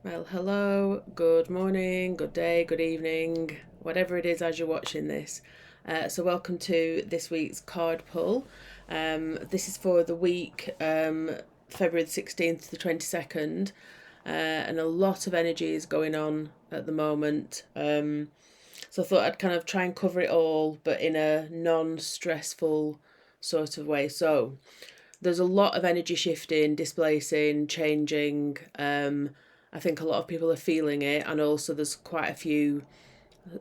Well, hello, good morning, good day, good evening, whatever it is as you're watching this. So, welcome to this week's card pull. This is for the week February the 16th to the 22nd, and a lot of energy is going on at the moment. So, I thought I'd kind of try and cover it all, but in a non stressful sort of way. So, there's a lot of energy shifting, displacing, changing. I think a lot of people are feeling it, and also there's quite a few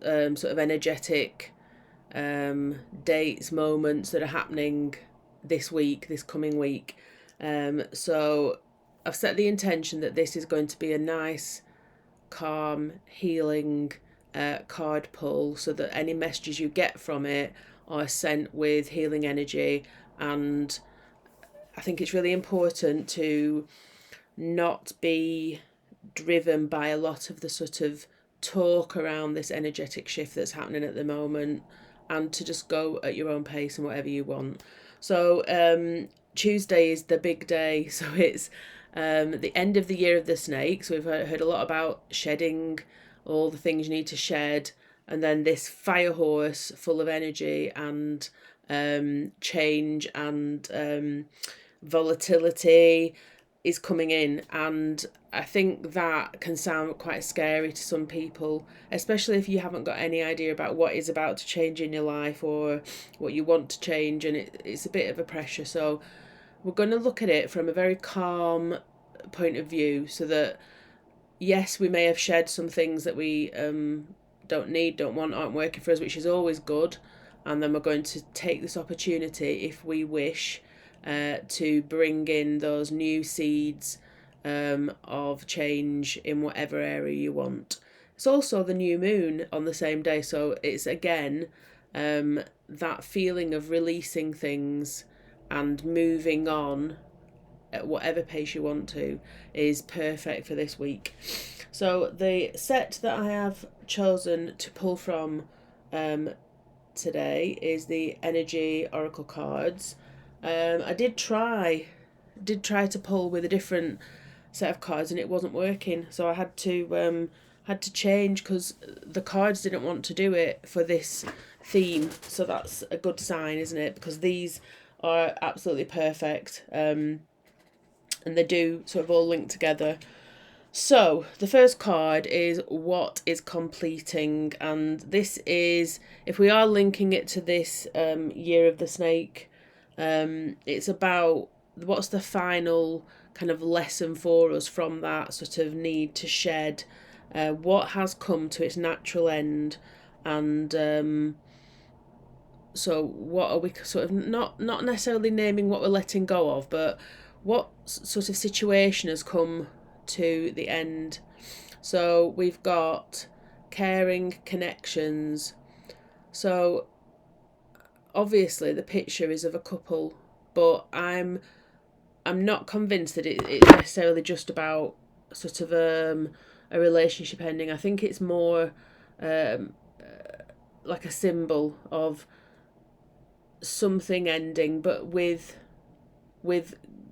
sort of energetic dates, moments that are happening this week, this coming week. So I've set the intention that this is going to be a nice, calm, healing card pull, so that any messages you get from it are sent with healing energy. And I think it's really important to not be driven by a lot of the sort of talk around this energetic shift that's happening at the moment, and to just go at your own pace and whatever you want. So Tuesday is the big day, so it's the end of the year of the snake. So we've heard a lot about shedding, all the things you need to shed, and then this fire horse full of energy and change and volatility is coming in. And I think that can sound quite scary to some people, especially if you haven't got any idea about what is about to change in your life or what you want to change, and it's a bit of a pressure. So we're going to look at it from a very calm point of view, so that yes, we may have shed some things that we don't need, don't want, aren't working for us, which is always good. And then we're going to take this opportunity, if we wish, to bring in those new seeds of change in whatever area you want. It's also the new moon on the same day, so it's again that feeling of releasing things and moving on at whatever pace you want to is perfect for this week. So the set that I have chosen to pull from today is the Energy Oracle cards. I did try to pull with a different set of cards, and it wasn't working, so I had to change, because the cards didn't want to do it for this theme. So that's a good sign, isn't it? Because these are absolutely perfect, and they do sort of all link together. So the first card is what is completing, and this is, if we are linking it to this year of the snake, it's about what's the final kind of lesson for us from that sort of need to shed, what has come to its natural end. And so what are we sort of not necessarily naming what we're letting go of, but what sort of situation has come to the end. So we've got caring connections. So obviously the picture is of a couple, but I'm not convinced that it's necessarily just about sort of a relationship ending. I think it's more like a symbol of something ending, but with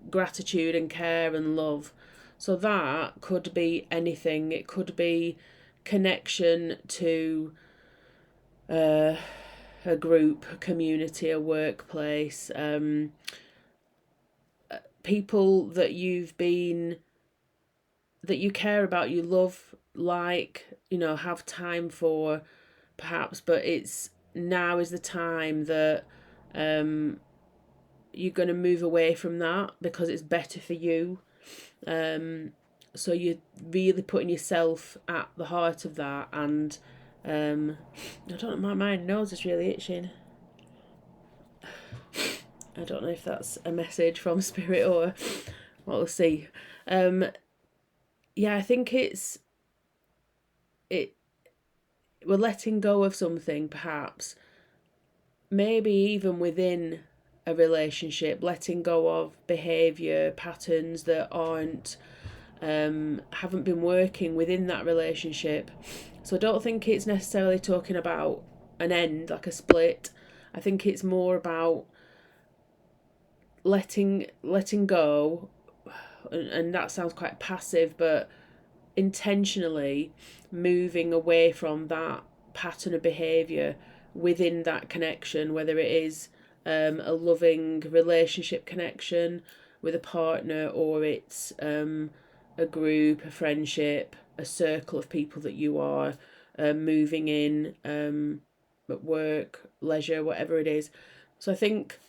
gratitude and care and love. So that could be anything. It could be connection to a group, a community, a workplace, people that that you care about, you love, like, have time for, perhaps. But it's now is the time that you're going to move away from that, because it's better for you. So you're really putting yourself at the heart of that. And I don't know, my nose is really itching. I don't know if that's a message from spirit or what, we'll see. Yeah, I think it we're letting go of something, perhaps, maybe even within a relationship, letting go of behaviour patterns that aren't haven't been working within that relationship. So I don't think it's necessarily talking about an end, like a split. I think it's more about letting go, and that sounds quite passive, but intentionally moving away from that pattern of behaviour within that connection, whether it is a loving relationship connection with a partner, or it's a group, a friendship, a circle of people that you are moving in, at work, leisure, whatever it is. So I think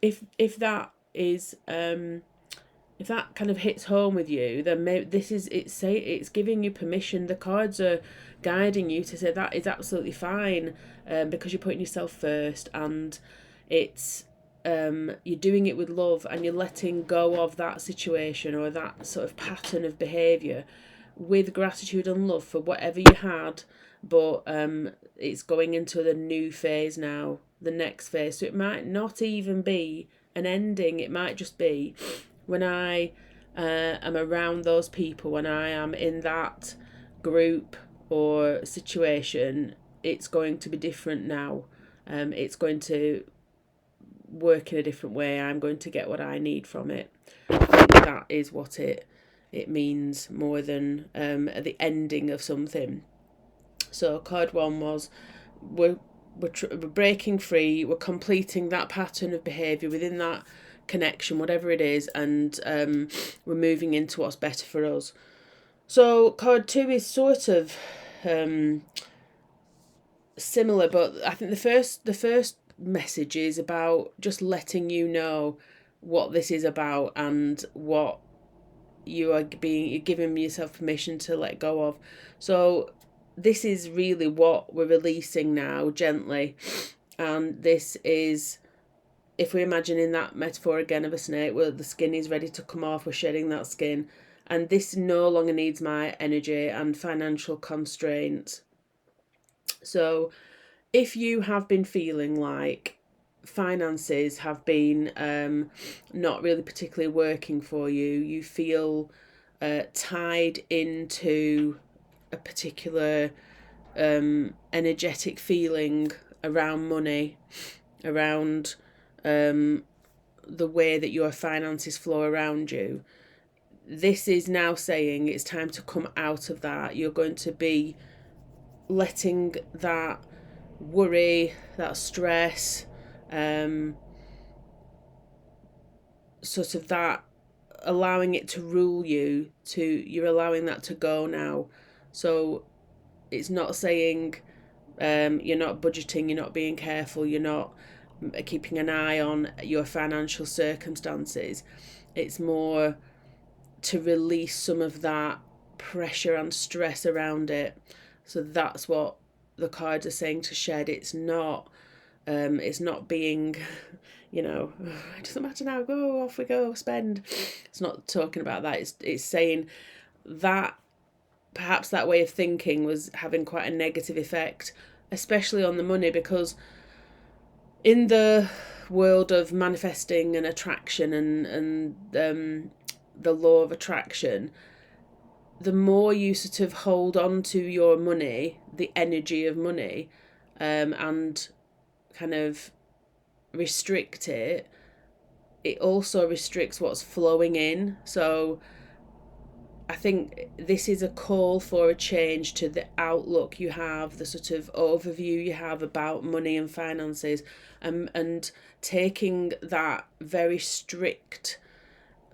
if that is if that kind of hits home with you, then maybe it's giving you permission. The cards are guiding you to say that is absolutely fine, because you're putting yourself first, and it's you're doing it with love, and you're letting go of that situation or that sort of pattern of behaviour with gratitude and love for whatever you had, but it's going into the new phase now, the next phase. So it might not even be an ending, it might just be when I am around those people, when I am in that group or situation, it's going to be different now. It's going to work in a different way. I'm going to get what I need from it. I think that is what it means, more than the ending of something. So card one was we're breaking free, we're completing that pattern of behaviour within that connection, whatever it is, and we're moving into what's better for us. So card two is sort of similar, but I think the first message is about just letting you know what this is about and what you're giving yourself permission to let go of. So this is really what we're releasing now, gently. And this is, if we imagine in that metaphor again of a snake, where the skin is ready to come off, we're shedding that skin, and this no longer needs my energy and financial constraints. So if you have been feeling like finances have been not really particularly working for you, you feel tied into a particular energetic feeling around money, around the way that your finances flow around you, this is now saying it's time to come out of that. You're going to be letting that worry, that stress, sort of that, allowing it to rule you, you're allowing that to go now. So it's not saying you're not budgeting, you're not being careful, you're not keeping an eye on your financial circumstances. It's more to release some of that pressure and stress around it. So that's what the cards are saying to shed. It's not being, it doesn't matter now, go off we go, spend. It's not talking about that. It's saying that perhaps that way of thinking was having quite a negative effect, especially on the money, because in the world of manifesting and attraction and the law of attraction, the more you sort of hold on to your money, the energy of money, and kind of restrict it, it also restricts what's flowing in. So I think this is a call for a change to the outlook you have, the sort of overview you have about money and finances, and taking that very strict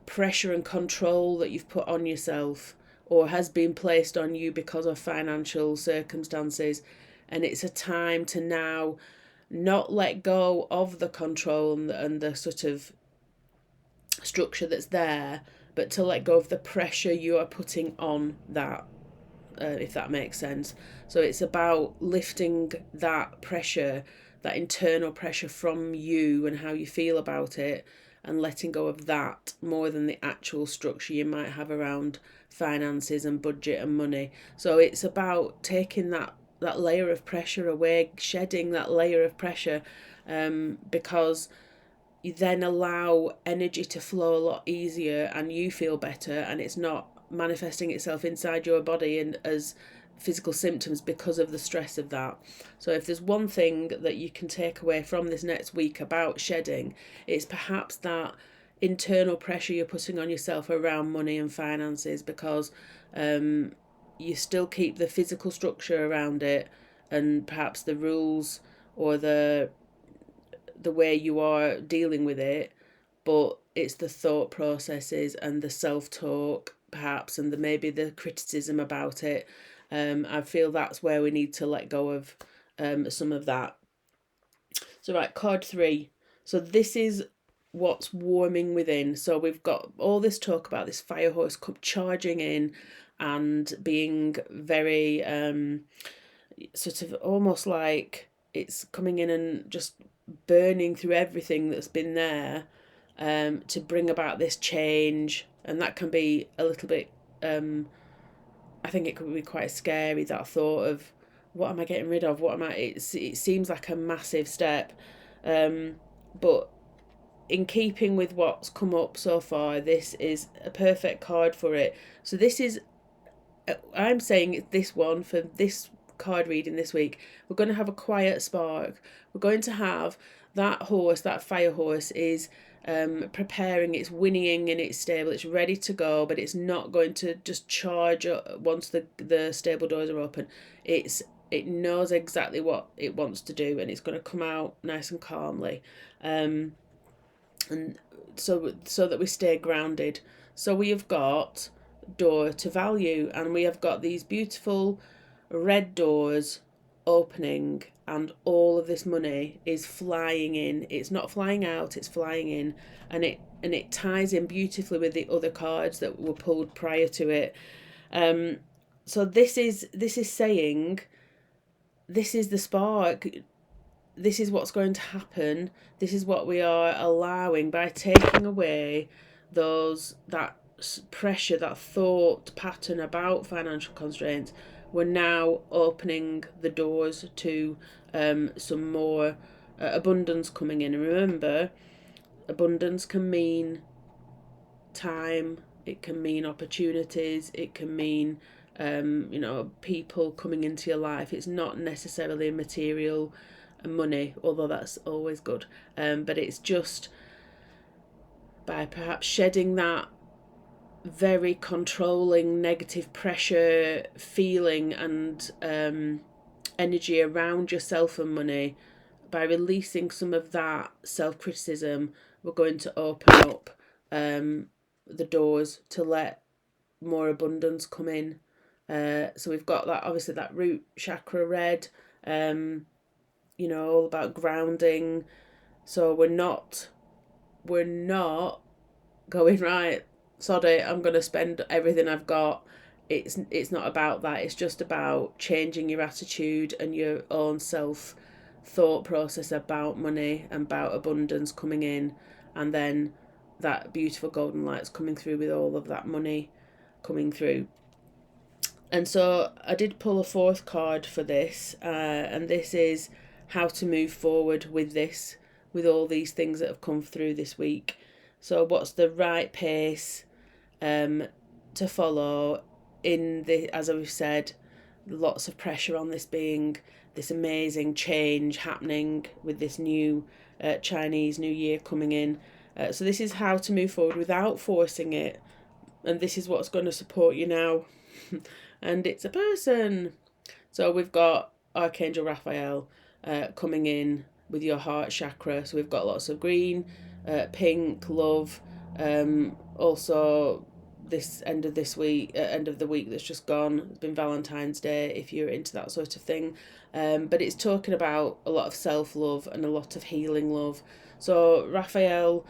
pressure and control that you've put on yourself or has been placed on you because of financial circumstances. And it's a time to now not let go of the control and the sort of structure that's there, but to let go of the pressure you are putting on that, if that makes sense. So it's about lifting that pressure, that internal pressure from you and how you feel about it, and letting go of that more than the actual structure you might have around finances and budget and money. So it's about taking that layer of pressure away, shedding that layer of pressure, because you then allow energy to flow a lot easier and you feel better, and it's not manifesting itself inside your body and as physical symptoms because of the stress of that. So if there's one thing that you can take away from this next week about shedding, it's perhaps that internal pressure you're putting on yourself around money and finances, because you still keep the physical structure around it, and perhaps the rules or the way you are dealing with it, but it's the thought processes and the self-talk perhaps, and maybe the criticism about it. I feel that's where we need to let go of some of that. So right, card 3. So this is what's warming within. So we've got all this talk about this fire horse charging in and being very sort of almost like it's coming in and just burning through everything that's been there, to bring about this change. And that can be a little bit, I think it could be quite scary, that thought of, what am I getting rid of? What am I? It seems like a massive step, but in keeping with what's come up so far, this is a perfect card for it. So this is, I'm saying it's this one for this card reading this week. We're going to have a quiet spark. We're going to have that horse, that fire horse, is preparing, it's whinnying in its stable, it's ready to go, but it's not going to just charge once the stable doors are open. It knows exactly what it wants to do, and it's going to come out nice and calmly, and so that we stay grounded. So we have got door to value, and we have got these beautiful red doors opening, and all of this money is flying in. It's not flying out, it's flying in, and it ties in beautifully with the other cards that were pulled prior to it. So this is saying, this is the spark. This is what's going to happen. This is what we are allowing by taking away that pressure, that thought pattern about financial constraints. We're now opening the doors to some more abundance coming in. And remember, abundance can mean time, it can mean opportunities, it can mean people coming into your life. It's not necessarily material money, although that's always good, but it's just by perhaps shedding that very controlling negative pressure feeling and energy around yourself and money. By releasing some of that self-criticism, we're going to open up the doors to let more abundance come in. So we've got that, obviously, that root chakra red, all about grounding. So we're not going, right, sod it, I'm going to spend everything I've got. It's not about that. It's just about changing your attitude and your own self thought process about money and about abundance coming in, and then that beautiful golden light's coming through with all of that money coming through. And so I did pull a 4th card for this, and this is how to move forward with this, with all these things that have come through this week. So what's the right pace to follow in the, as I've said, lots of pressure on this being this amazing change happening with this new Chinese New Year coming in. So this is how to move forward without forcing it, and this is what's going to support you now. And it's a person. So we've got Archangel Raphael coming in with your heart chakra. So we've got lots of green, pink, love. Also, this end of the week that's just gone, it's been Valentine's Day, if you're into that sort of thing. But it's talking about a lot of self-love and a lot of healing love. So Raphael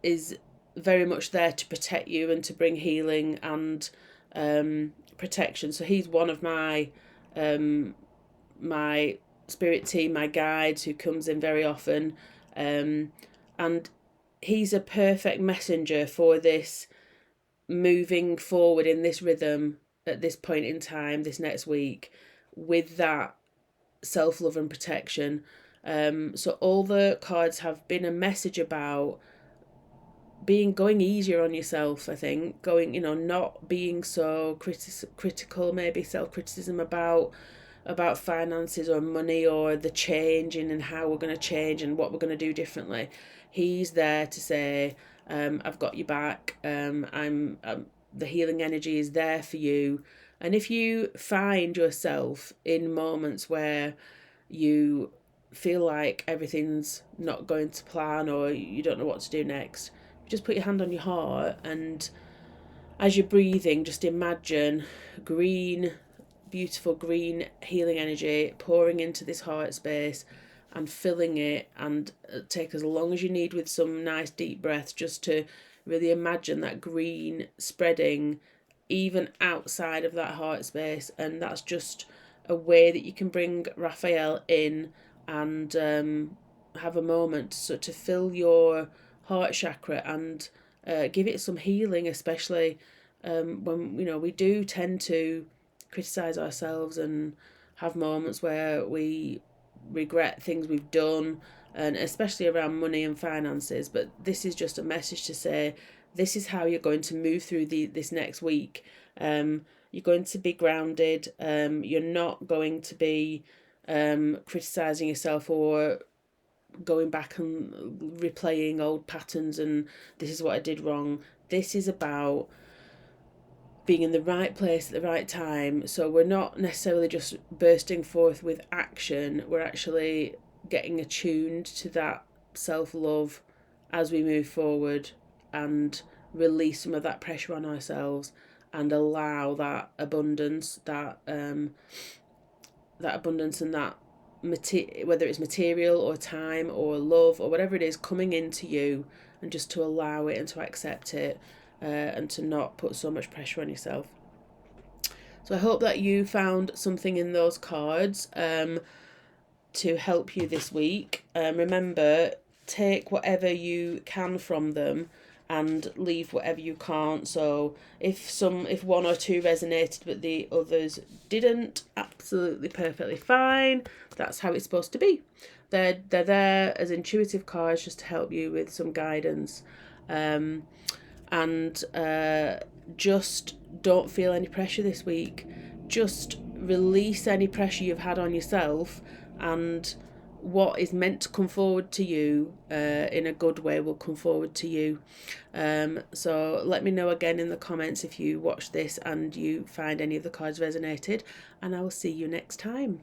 is very much there to protect you and to bring healing and protection. So he's one of my my spirit team, my guides, who comes in very often, and he's a perfect messenger for this moving forward in this rhythm at this point in time, this next week, with that self-love and protection. So all the cards have been a message about going easier on yourself. I think not being so critical, maybe self-criticism about finances or money or the changing and how we're going to change and what we're going to do differently. He's there to say, I've got your back. I'm the healing energy is there for you. And if you find yourself in moments where you feel like everything's not going to plan or you don't know what to do next, just put your hand on your heart, and as you're breathing, just imagine green, beautiful green healing energy pouring into this heart space and filling it, and take as long as you need with some nice deep breaths just to really imagine that green spreading even outside of that heart space. And that's just a way that you can bring Raphael in and have a moment to fill your heart chakra and give it some healing, especially when we do tend to criticize ourselves and have moments where we regret things we've done, and especially around money and finances. But this is just a message to say this is how you're going to move through this next week. You're going to be grounded. You're not going to be criticizing yourself or going back and replaying old patterns and this is what I did wrong. This is about being in the right place at the right time. So we're not necessarily just bursting forth with action, we're actually getting attuned to that self-love as we move forward and release some of that pressure on ourselves and allow that abundance, that abundance and that whether it's material or time or love or whatever it is coming into you, and just to allow it and to accept it, and to not put so much pressure on yourself. So I hope that you found something in those cards to help you this week. Remember, take whatever you can from them and leave whatever you can't. So if one or two resonated but the others didn't, absolutely perfectly fine. That's how it's supposed to be. They're there as intuitive cards just to help you with some guidance. And just don't feel any pressure this week. Just release any pressure you've had on yourself, and what is meant to come forward to you in a good way will come forward to you. So let me know again in the comments if you watch this and you find any of the cards resonated, and I will see you next time.